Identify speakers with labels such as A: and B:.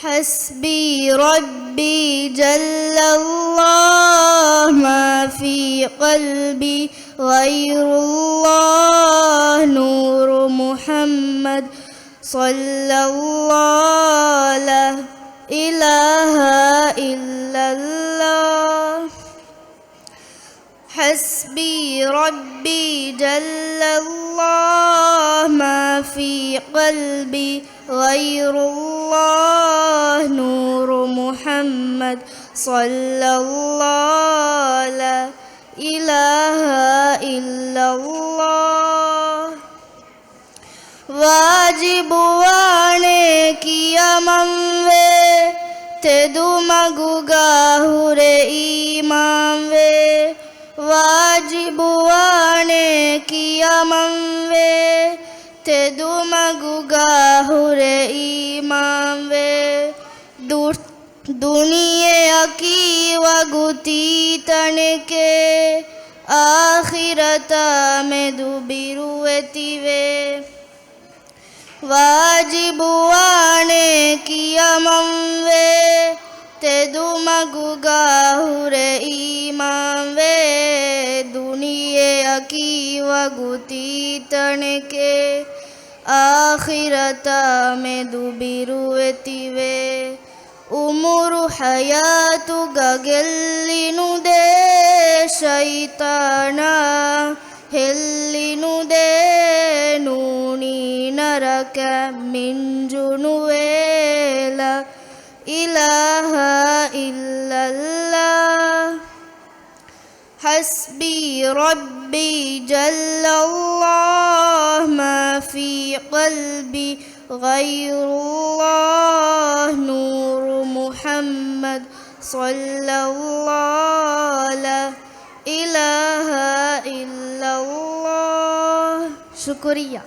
A: حسبي ربي جل الله ما في قلبي غير الله نور محمد صلى الله لا إله إلا الله. حسبي ربي جل الله ما في قلبي غير الله نور محمد صلى الله لا إله إلا الله. واجب وانے کیا منوے تدو مگوگاہورے ایمان وے واجب وانے کیا منوے تدو مگوگاہورے ایمان وے دنیا کی وگتی تنکے آخرتا میں دوبیروتی وے واجب وانے کیا منوے تدو مگوگاہورے ایمان وے دنیا کی وگتی تنکے آخرتا میں دوبیروتی وے umuru hayatuga ಗೆಲ್ಲಿನುದೇ ಶೈತಾನ ಹೆಲ್ಲಿನುದೇ ನೂನಿ ನರಕ ಮಿಂಜುನುವೇಲ ಇಲಾಹ ಇಲ್ಲಲ್ಲಾಹ್. حسبي ربي جل الله ما في قلبي غير الله نور محمد صلى الله لا إله إلا الله. شكريا.